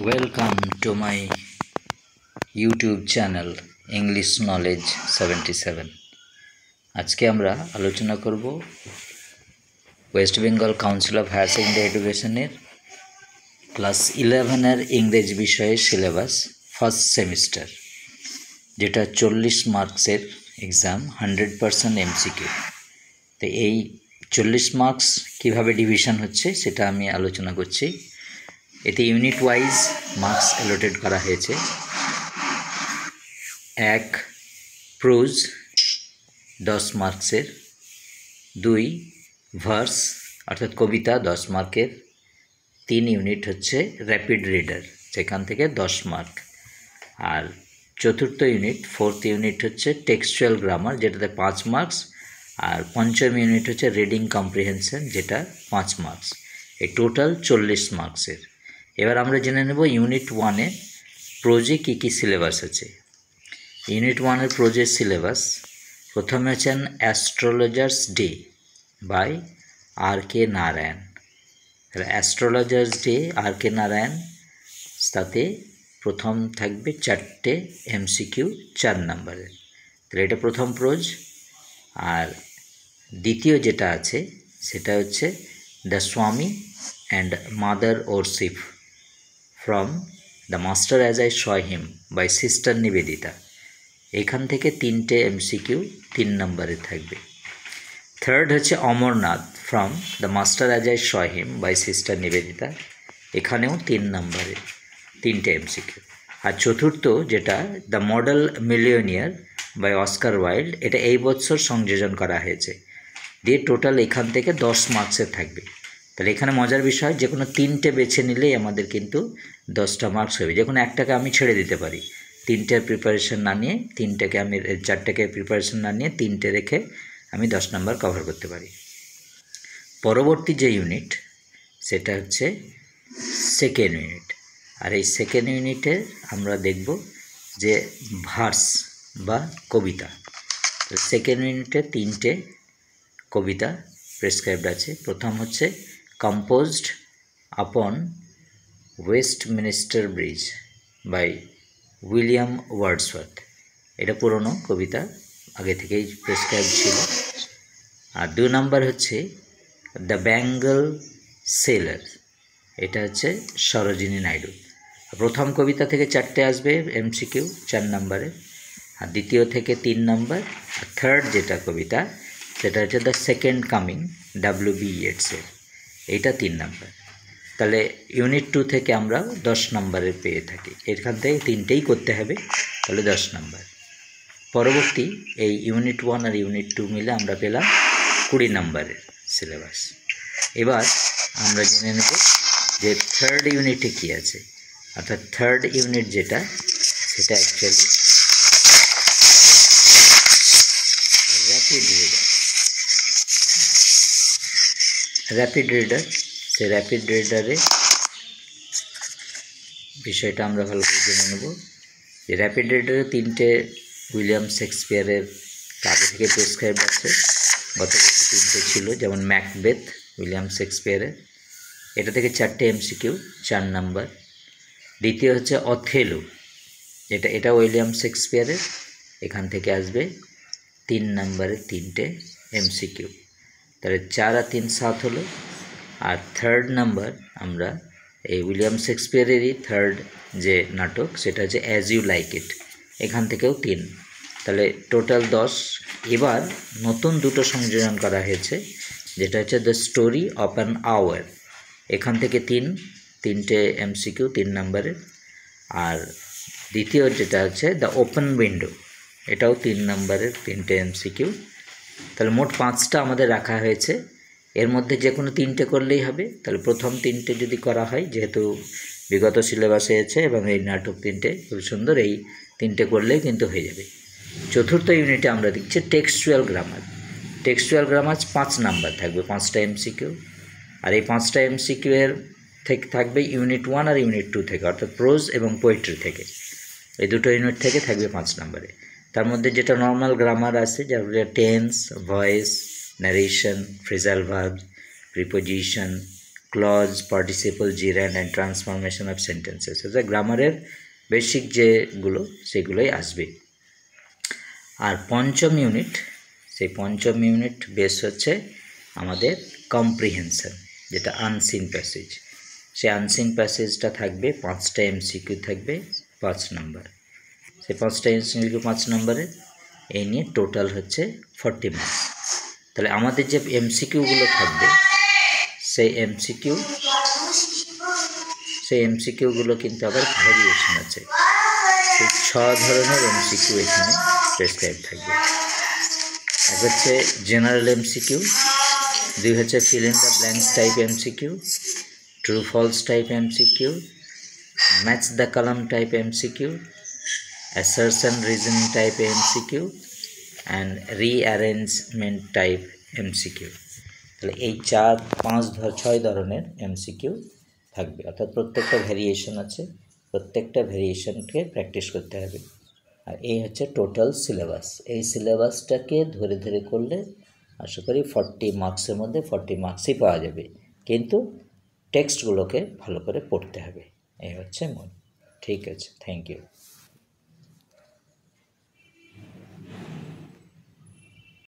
Welcome to my YouTube channel English Knowledge 77। আজকে আমরা আলোচনা করব West Bengal council of higher secondary এডুকেশনের ক্লাস 11 এর ইংরেজি বিষয়ের সিলেবাস ফার্স্ট সেমিস্টার, যেটা 40 মার্কসের এক্সাম, 100% এমসিকিউ। তো এই 40 মার্কস কিভাবে ডিভিশন হচ্ছে সেটা আমি আলোচনা করছি। এতে ইউনিট ওয়াইজ মার্কস অ্যালোটেড করা হয়েছে। 1 প্রোজ 10 মার্কসের, 2 ভার্স অর্থাৎ কবিতা 10 মার্কের, 3 ইউনিট হচ্ছে র্যাপিড রিডার, সেখান থেকে 10 মার্ক। আর চতুর্থ ইউনিট, 4th ইউনিট হচ্ছে টেক্সচুয়াল গ্রামার, যেটাতে 5 মার্কস। আর পঞ্চম ইউনিট হচ্ছে রিডিং কম্প্রিহেনশন, যেটা 5 মার্কস। এই টোটাল 40 মার্কসের। এবার আমরা জেনে নেব ইউনিট 1-এ প্রোজে কী কী সিলেবাস আছে। ইউনিট 1-এর প্রোজের সিলেবাস প্রথমে আছেন astrologer's day by R K. Narayan. Astrologer's day R K. Narayan, তাতে প্রথম থাকবে 4টে এমসিকিউ 4 নম্বরের। তাহলে এটা প্রথম প্রোজ। আর দ্বিতীয় যেটা আছে সেটা হচ্ছে the Swami and mother worship from the master as I saw him by sister Nivedita. এখান থেকে 3টে এমসিকিউ 3 নম্বরে থাকবে। থার্ড হচ্ছে Amarnath from the master as I saw him by sister Nivedita, এখানেও 3 নম্বরে 3টে এমসিকিউ। আর চতুর্থ যেটা the model millionaire by Oscar Wilde, এটা এই বছর সংযোজন করা হয়েছে, দিয়ে টোটাল এখান থেকে 10 মার্কসের থাকবে। তাহলে এখানে মজার বিষয়, যে কোনো 3টে বেছে নিলেই আমাদের কিন্তু 10টা মার্কস হবে। যে কোনো একটাকে আমি ছেড়ে দিতে পারি, 3টের প্রিপারেশন না নিয়ে, 4টাকে প্রিপারেশন না নিয়ে 3টে রেখে আমি 10 নম্বর কভার করতে পারি। পরবর্তী যে ইউনিট সেটা হচ্ছে সেকেন্ড ইউনিট। আর এই সেকেন্ড ইউনিটে আমরা দেখব যে ভার্স বা কবিতা। সেকেন্ড ইউনিটে 3টে কবিতা প্রেসক্রাইবড আছে। প্রথম হচ্ছে composed upon Westminster Bridge by William Wordsworth. এটা পুরনো কবিতা, আগে থেকেই প্রেসক্রাইব ছিল। আর 2 নম্বর হচ্ছে দ্য বেঙ্গল সেলার, এটা হচ্ছে সরোজিনী নাইডু। প্রথম কবিতা থেকে 4টে আসবে এমসিকিউ 4 নম্বরে, আর দ্বিতীয় থেকে 3 নম্বর। আর থার্ড যেটা কবিতা সেটা হচ্ছে দ্য সেকেন্ড কামিং W.B. ইয়েটসের, এইটা 3 নম্বর। তাহলে ইউনিট 2 থেকে আমরা 10 নম্বরের পেয়ে থাকি। এখান থেকে 3টেই করতে হবে, তাহলে 10 নম্বর। পরবর্তী এই ইউনিট 1 আর ইউনিট 2 মিলে আমরা পেলাম 20 নম্বরের সিলেবাস। এবার আমরা জেনে নেব যে থার্ড ইউনিটে কী আছে। অর্থাৎ থার্ড ইউনিট যেটা, সেটা অ্যাকচুয়ালি র্যাপিড রিডার। সেই র্যাপিড রিডারে বিষয়টা আমরা ভালো করে জেনে নেব যে র্যাপিড রিডারে 3টে উইলিয়াম শেক্সপিয়ারের আগে থেকে প্রেসক্রাইব আছে। গত বছর 3টে ছিল, যেমন ম্যাকবেথ উইলিয়াম শেক্সপিয়ারের, এটা থেকে 4টে এমসিকিউ 4 নম্বর। দ্বিতীয় হচ্ছে অথেলো, এটা উইলিয়াম শেক্সপিয়ারের, এখান থেকে আসবে 3 নম্বরের 3টে এমসিকিউ। তাহলে 4 আর 3 7 হলো। আর থার্ড নাম্বার আমরা এই উইলিয়াম শেক্সপিয়ারেরই থার্ড যে নাটক সেটা হচ্ছে অ্যাজ ইউ লাইক ইট, এখান থেকেও 3, তাহলে টোটাল 10। এবার নতুন 2টো সংযোজন করা হয়েছে, যেটা হচ্ছে the story of an hour, এখান থেকে 3টে এমসিকিউ 3 নম্বরের। আর দ্বিতীয় যেটা হচ্ছে দ্য ওপেন উইন্ডো, এটাও 3 নম্বরের 3টে এমসিকিউ। তাহলে মোট 5টা আমাদের রাখা হয়েছে। এর মধ্যে যে কোনো 3টে করলেই হবে। তাহলে প্রথম 3টে যদি করা হয়, যেহেতু বিগত সিলেবাসে আছে এবং এই নাটক 3টে খুব সুন্দর, এই 3টে করলেই কিন্তু হয়ে যাবে। চতুর্থ ইউনিটে আমরা দেখছি textual grammar. Textual grammar 5 number থাকবে, 5টা এমসিকিউ। আর এই 5টা এমসিকিউ এর থেকে থাকবে ইউনিট 1 আর ইউনিট 2 থেকে, অর্থাৎ প্রোজ এবং পোয়েট্রি থেকে। এই দুটো ইউনিট থেকে থাকবে 5 নম্বরে। তার মধ্যে যেটা নর্মাল গ্রামার আছে, যেগুলো tense, voice, narration, phrasal verb, preposition, clause, participle, gerund and transformation of sentences, অর্থাৎ গ্রামারের বেসিক যেগুলো সেগুলোই আসবে। আর পঞ্চম ইউনিট, সেই পঞ্চম ইউনিট বেস হচ্ছে আমাদের কম্প্রিহেনশন, যেটা আনসিন প্যাসেজ। সেই আনসিন প্যাসেজটা থাকবে 5টা এমসিকিউ থাকবে 5 নম্বর। সেই 5টা এমসিকিউ 5 নম্বরের, এই নিয়ে টোটাল হচ্ছে 40 মার্কস। তাহলে আমাদের যে এমসিকিউগুলো থাকবে সেই এমসিকিউগুলো কিন্তু আবার ভ্যারিয়েশন আছে। সেই 6 ধরনের এমসিকিউ এখানে প্রেসক্রাইব থাকবে। এক হচ্ছে জেনারেল এমসিকিউ, 2 হচ্ছে fill in the blanks type MCQ, true false type MCQ, match the column type MCQ, assertion reasoning type MCQ and rearrangement type MCQ। তাহলে এই 6 ধরনের এমসিকিউ থাকবে, অর্থাৎ প্রত্যেকটা ভ্যারিয়েশন আছে, প্রত্যেকটা ভ্যারিয়েশনকে প্র্যাকটিস করতে হবে। আর এই হচ্ছে টোটাল সিলেবাস। এই সিলেবাসটাকে ধরে ধরে করলে আশা করি 40 মার্কসের মধ্যে 40 মার্কসই পাওয়া যাবে, কিন্তু টেক্সটগুলোকে ভালো করে পড়তে হবে। এই হচ্ছে মূল। ঠিক আছে, থ্যাংক ইউ।